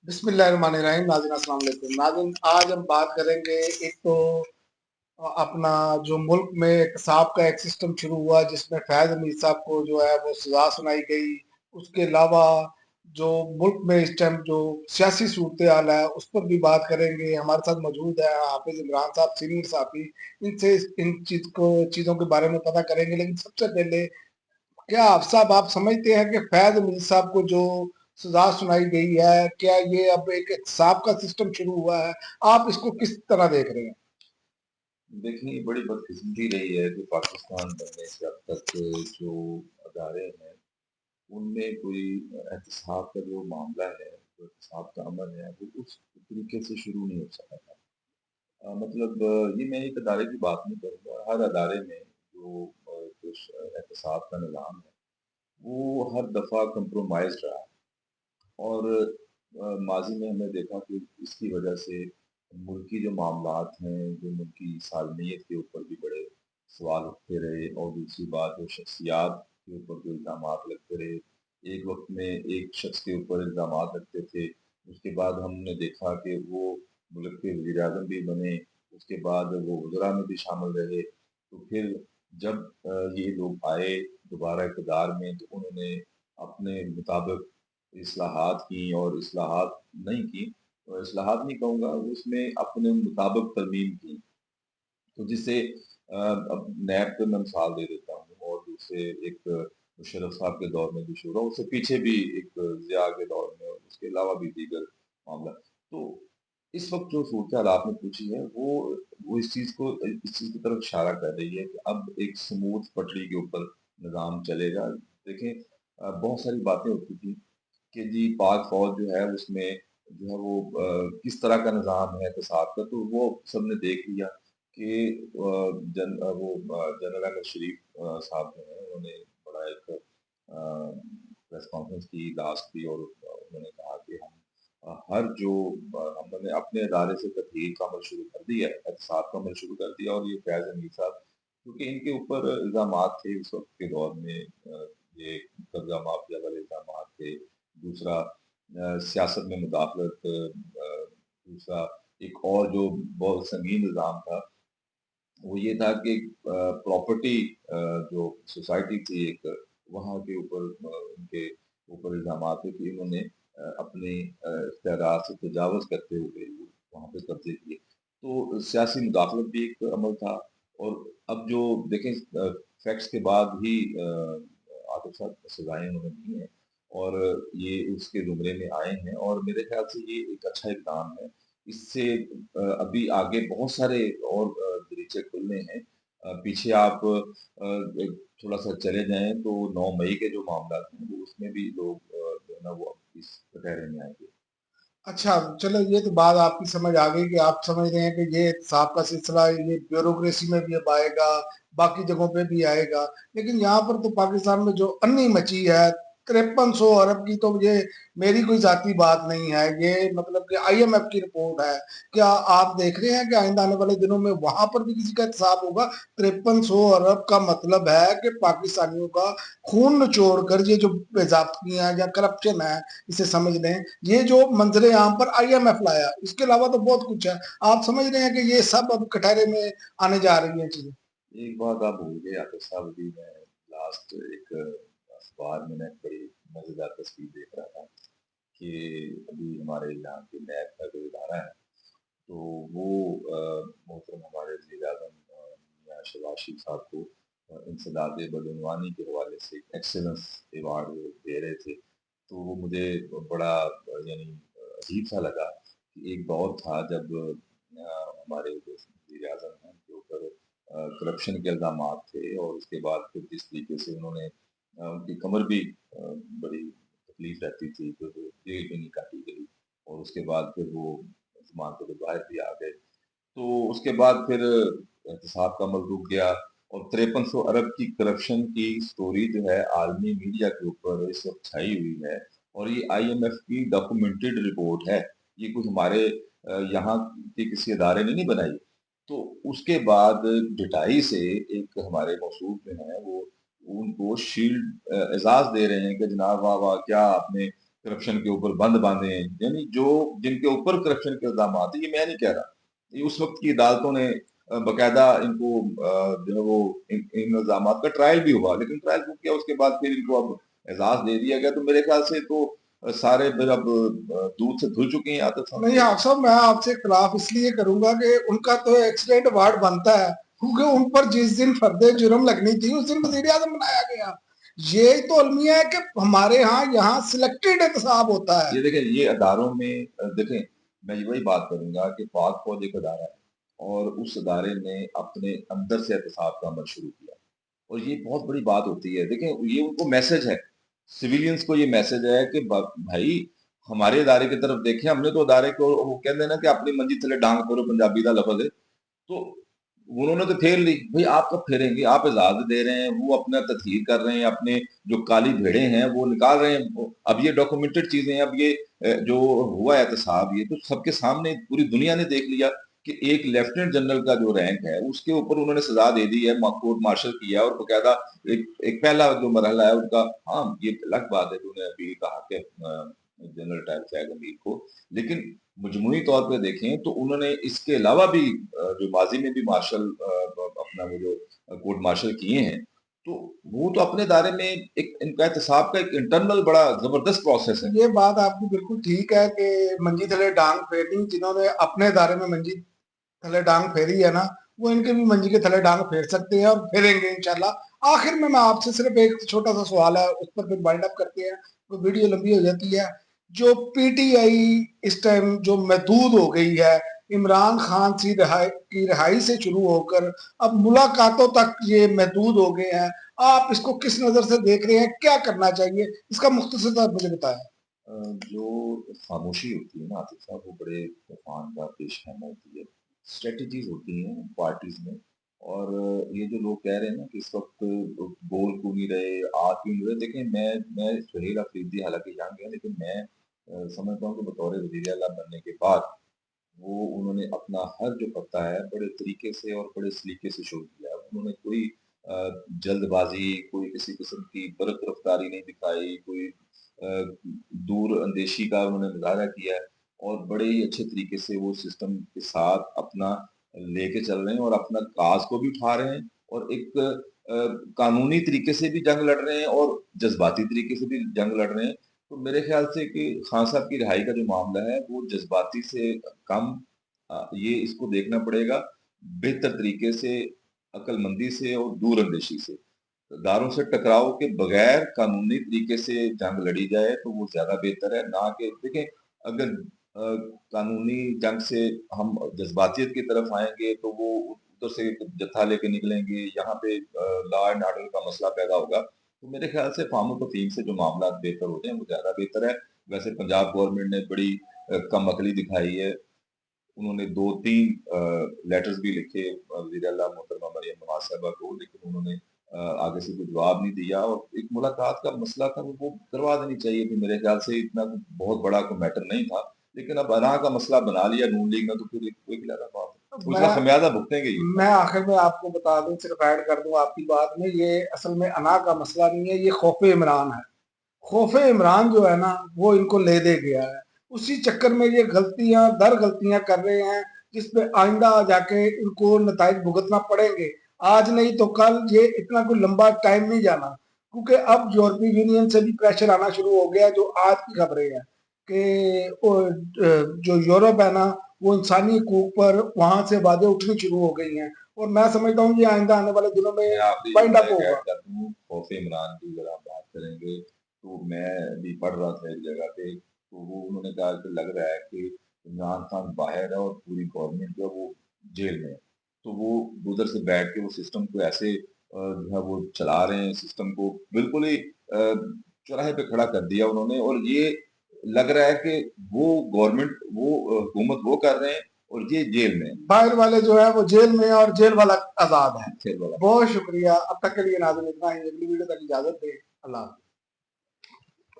बिस्मिल्लाहिर्रहमानिर्रहीम। नाज़रीन अस्सलाम वालेकुम। नाज़रीन आज हम बात करेंगे एक तो अपना जो मुल्क में एहतसाब का एक सिस्टम शुरू हुआ जिसमें फैज़ अमीर साहब को जो है वो सज़ा सुनाई गई। उसके अलावा जो मुल्क में इस टाइम जो सियासी सूरत हाल है उस पर भी बात करेंगे। हमारे साथ मौजूद है हाफिज़ इमरान साहब सीनियर साहबी, इनसे इन चीज़ों के बारे में पता करेंगे। लेकिन सबसे पहले क्या आप साहब आप समझते हैं कि फैज अमीर साहब को जो सजा सुनाई गई है, क्या ये अब एक एहतसाब का सिस्टम शुरू हुआ है? आप इसको किस तरह देख रहे हैं? देखिए, ये बड़ी बदकिस्मती रही है कि पाकिस्तान बनने से अब तक जो अदारे हैं, उनमें कोई एहतसाब का जो मामला है, जो एहतसाब का अमल है, वो उस तरीके से शुरू नहीं हो सका था। मतलब ये मैं एक अदारे की बात नहीं करूँगा, हर अदारे में जो कुछ एहतसाब का निज़ाम है, वो हर दफ़ा कंप्रोमाइज़ रहा है। और माज़ी में हमने देखा कि इसकी वजह से मुल्की जो मामलात हैं, जो मुल्की सालमियत के ऊपर भी बड़े सवाल उठते रहे और दूसरी बात जो शख्सियात के ऊपर जो इल्ज़ामात लगते रहे। एक वक़्त में एक शख्स के ऊपर इल्ज़ामात लगते थे, उसके बाद हमने देखा कि वो मुल्क के वज़ीर-ए-आज़म भी बने, उसके बाद वो वज़रा में भी शामिल रहे। तो फिर जब ये लोग आए दोबारा इक़्तिदार में तो उन्होंने अपने मुताबिक इस्लाहात की और इस्लाहात नहीं की, इस्लाहात नहीं कहूँगा, उसमें अपने मुताबिक तरमीम की। तो जिससे अब नैब पे मैं मिसाल दे देता हूँ और दूसरे एक मुशर्रफ साहब के दौर में भी शुरू हुआ, उससे पीछे भी एक ज़िया के दौर में और उसके अलावा भी दीगर मामला। तो इस वक़्त जो सूरत-ए-हाल आपने पूछी है, वो इस चीज़ की तरफ इशारा कर रही है कि अब एक स्मूथ पटरी के ऊपर निज़ाम चलेगा। देखें बहुत सारी बातें होती थी कि जी पाक फ़ौज जो है उसमें जो है वो किस तरह का निज़ाम है एहतसाब का, तो वो सबने देख लिया कि जनरल अहमद शरीफ साहब जो हैं उन्होंने बड़ा एक प्रेस कॉन्फ्रेंस की, इजलास की और उन्होंने कहा कि हम हर जो हमने अपने इदारे से तहरीर का अमल शुरू कर दिया है, एहतसाब का अमल शुरू कर दिया और ये फैज़ अमीर साहब क्योंकि इनके ऊपर इल्ज़ामात थे उस वक़्त के दौर में ये कब्ज़ा माफ़िया वाले इल्ज़ामात थे। दूसरा सियासत में मुदाखलत दूसरा एक और जो बहुत संगीन इल्ज़ाम था, वो ये था कि प्रॉपर्टी जो सोसाइटी थी एक, वहाँ के ऊपर उनके ऊपर इल्ज़ामात थे कि इन्होंने अपने इख्तियारात से तजावुज़ करते हुए वहाँ पे कब्ज़े किए। तो सियासी मुदाखलत भी एक अमल था और अब जो देखें फैक्ट्स के बाद ही आतिफ साहब सज़ाएँ उन्होंने दी हैं और ये उसके ज़ुमरे में आए हैं और मेरे ख़्याल से ये एक अच्छा इक़दाम है। इससे अभी आगे बहुत सारे और दरीचे खुलने हैं। पीछे आप एक थोड़ा-सा चले जाएँ तो 9 मई के जो मामलात हैं, वो उसमें भी लोग जो है ना वो इस कटघरे में आएँगे। अच्छा, चलो ये तो बात आपकी समझ आ गई कि आप समझ रहे हैं कि ये एहतसाब का सिलसिला ये ब्यूरोक्रेसी में भी अब आएगा, बाकी जगहों पे भी आएगा। लेकिन यहाँ पर तो पाकिस्तान में जो अन्नी मची है 5300 अरब की, तो ये मेरी कोई ज़ाती बात नहीं है, ये मतलब कि आईएमएफ की रिपोर्ट है। क्या आप देख रहे हैं कि आइंदा आने वाले दिनों में वहाँ पर भी किसी का एहतसाब होगा? 5300 अरब का मतलब है कि पाकिस्तानियों का खून निचोड़ कर ये जो बेज़ाब्तियाँ या करप्शन है, इसे समझ लें, ये जो मंजरे आम पर आईएमएफ लाया, इसके अलावा तो बहुत कुछ है। आप समझ रहे हैं कि ये सब अब कटहरे में आने जा रही हैं चीजें? एक बात आप भूल गए आतिफ़ साहब अभी मैं लास्ट एक अखबार में मैं बड़ी मज़ेदार तस्वीर देख रहा था कि अभी हमारे यहाँ के नैब का जो इदारा है तो वो मोहतरम हमारे वज़ीर-ए-आज़म मियाँ शहबाज शरीफ साहब को इंसदाद बदعنوانی के हवाले से एक्सीलेंस अवार्ड वो दे रहे थे। तो वो मुझे बड़ा यानी अजीब-सा लगा कि एक दौर था जब हमारे जो वज़ीर-ए-आज़म हैं उनके ऊपर करप्शन के इल्ज़ामात थे और उसके बाद फिर जिस तरीके से उन्होंने उनकी कमर भी बड़ी तकलीफ़ रहती थी, तो वो जेल भी नहीं काटी गई और उसके बाद फिर वो ज़मानत पे बाहर भी आ गए। तो उसके बाद फिर एहतसाब का अमल रुक गया और 5300 अरब की करप्शन की स्टोरी जो है आलमी मीडिया के ऊपर इस वक़्त छाई हुई है और ये आईएमएफ की डॉक्यूमेंटेड रिपोर्ट है। ये कुछ हमारे यहाँ के किसी इदारे ने नहीं बनाई। तो उसके बाद ढिठाई से एक हमारे मौसूफ जो हैं वो उनको शील्ड एज़ाज़ दे रहे हैं कि जनाब वाह, वाह! क्या आपने करप्शन के ऊपर बंद बांधे हैं, यानी जो जिनके ऊपर करप्शन के इल्जाम आते हैं, ये मैं नहीं कह रहा, ये उस वक्त की अदालतों ने बकायदा इनको जो है वो इन इल्जाम का ट्रायल भी हुआ, लेकिन ट्रायल हो किया उसके बाद फिर इनको अब एजाज दे दिया गया। तो मेरे ख्याल से तो सारे फिर अब दूध से धुल चुके हैं आदत नहीं साहब। आप साहब, मैं आपसे खिलाफ इसलिए करूंगा कि उनका तो एक्सीडेंट अवार्ड बनता है, क्योंकि उन पर जिस दिन फर्दे जुर्म लगनी थी उस दिन वजीर आजम बनाया गया। ये तो अलमिया है कि हमारे यहाँ सिलेक्टेड एहतसाब होता है। ये देखें, ये अदारों में देखें, मैं वही बात करूंगा कि पाक फौज एक अदारा है और उस अदारे ने अपने अंदर से एहतसाब का अमल शुरू किया, और ये बहुत बड़ी बात होती है। देखें, ये उनको मैसेज है, सिविलियंस को ये मैसेज है कि भाई हमारे इदारे की तरफ देखें, हमने तो अदारे को वो कहते हैं ना कि अपनी मंजी थले डांग फेरो, पंजाबी का लफज है, तो उन्होंने तो फेर ली, भाई आप कब फेरेंगे? आप इजाजत दे रहे हैं, वो अपना तस्हीर कर रहे हैं, अपने जो काली भेड़े हैं वो निकाल रहे हैं। अब ये डॉक्यूमेंटेड चीजें हैं, अब ये जो हुआ है एहतसाब, ये तो सबके सामने पूरी दुनिया ने देख लिया कि एक लेफ्टिनेंट जनरल का जो रैंक है उसके ऊपर उन्होंने सजा दे दी है, कोर्ट मार्शल किया है, और बकायदा एक पहला जो मरहला है उनका, हाँ ये अलग बात है कि उन्हें अभी कहा कि जनरल टाइप से अमीर को, लेकिन मजमूई तौर पे देखें तो उन्होंने इसके अलावा भी जो माजी में भी मार्शल अपना वो जो कोर्ट मार्शल किए हैं, तो वो तो अपने दायरे में एक इनका एहतसाब का एक इंटरनल बड़ा जबरदस्त प्रोसेस है। ये बात आपकी बिल्कुल ठीक है कि मंजी थले डांग फेरनी, जिन्होंने अपने दायरे में मंजी थले डांग फेरी है ना, वो इनके भी मंजी के थले डांग फेर सकते हैं और फेरेंगे इंशाल्लाह। आखिर में मैं आपसे सिर्फ एक छोटा सा सवाल है, उस पर फिर वाइंड अप करते हैं, तो वीडियो लंबी हो जाती है। जो पीटीआई इस टाइम जो महदूद हो गई है, इमरान खान की रिहाई से शुरू होकर अब मुलाकातों तक ये महदूद हो गए हैं, आप इसको किस नजर से देख रहे हैं, क्या करना चाहिए, इसका मुख्तसर मुझे बताएं। जो खामोशी होती है ना आतिफ साहब, वो बड़े तूफान का पेश खैमा होती है। स्ट्रेटजीज होती हैं पार्टीज में, और ये जो लोग कह रहे हैं ना कि इस वक्त बोल क्यों नहीं रहे, आ क्यों नहीं रहे, देखें मैं सुहेल अफरीदी हालांकि यंग है, लेकिन मैं समझता हूँ कि बतौर वजीर आला बनने के बाद वो उन्होंने अपना हर जो पत्ता है बड़े तरीके से और बड़े सलीके से शुरू किया। उन्होंने कोई जल्दबाजी, कोई किसी किस्म की बर्फ रफ्तारी नहीं दिखाई, कोई दूर अंदेशी का उन्होंने मुजाहरा किया है, और बड़े ही अच्छे तरीके से वो सिस्टम के साथ अपना लेके चल रहे हैं, और अपना काज को भी उठा रहे हैं, और एक कानूनी तरीके से भी जंग लड़ रहे हैं और जज्बाती तरीके से भी जंग लड़ रहे हैं। तो मेरे ख्याल से कि खान साहब की रिहाई का जो मामला है वो जज्बाती से कम, ये इसको देखना पड़ेगा बेहतर तरीके से, अक्लमंदी से और दूर अंदेशी से। दारों से टकराव के बगैर कानूनी तरीके से जंग लड़ी जाए तो वो ज्यादा बेहतर है, ना कि देखें, अगर कानूनी जंग से हम जज्बातियत की तरफ आएंगे तो वो उधर से जत्था लेके निकलेंगे, यहाँ पे लॉ एंड ऑर्डर का मसला पैदा होगा। तो मेरे ख्याल से फार्मो तफहीम से जो मामला बेहतर होते हैं वो ज्यादा बेहतर है। वैसे पंजाब गवर्नमेंट ने बड़ी कम अकली दिखाई है, उन्होंने 2-3 लेटर्स भी लिखे वज़ीर आला मोहतरमा मरियम नवाज साहिबा को, लेकिन उन्होंने आगे से कोई जवाब नहीं दिया, और एक मुलाकात का मसला था वो करवा देनी चाहिए थी। मेरे ख्याल से इतना बहुत बड़ा कोई मैटर नहीं था, लेकिन अब अना का मसला बना लिया नून लीग ने, तो फिर कोई गिला बात है, उसका मैं खमियाजा भुगतेंगे ये। मैं आखिर में आपको बता दूं, सिर्फ ऐड कर दूं आपकी बात में, ये असल में अना का मसला नहीं है, ये खौफ इमरान है। खौफ इमरान जो है ना, वो इनको ले दे गया है। उसी चक्कर में ये गलतियां दर गलतियां कर रहे हैं, जिसपे आइंदा जाके इनको नताइज भुगतना पड़ेंगे। आज नहीं तो कल, ये इतना कोई लंबा टाइम नहीं जाना, क्योंकि अब यूरोपीय यूनियन से भी प्रेशर आना शुरू हो गया। जो आज की खबरें हैं कि जो यूरोप है ना, वो इंसानी हकूक पर वहां से वादे उठनी शुरू हो गई हैं, और मैं समझता हूँ ये आइंदा आने वाले दिनों में मैं आखिरी वाइंड जुमला अप एक ऐड होगा। कर दूं, खौफ इमरान की अगर आप बात करेंगे, तो मैं अभी पढ़ रहा था एक जगह पे, तो वो उन्होंने कहा कि लग रहा है कि इमरान खान बाहर है और पूरी गवर्नमेंट जो है वो जेल में है। तो वो उधर से बैठ के वो सिस्टम को ऐसे जो है वो चला रहे हैं, सिस्टम को बिल्कुल ही चौराहे पे खड़ा कर दिया उन्होंने, और ये लग रहा है कि वो गवर्नमेंट, वो हुकूमत वो कर रहे हैं और ये जेल में बाहर वाले जो है वो जेल में है और जेल वाला आजाद है। है। बहुत शुक्रिया, अब तक के लिए नाज़रीन इतना ही। अगली वीडियो तक इजाजत दें। अल्लाह हाफ़िज़।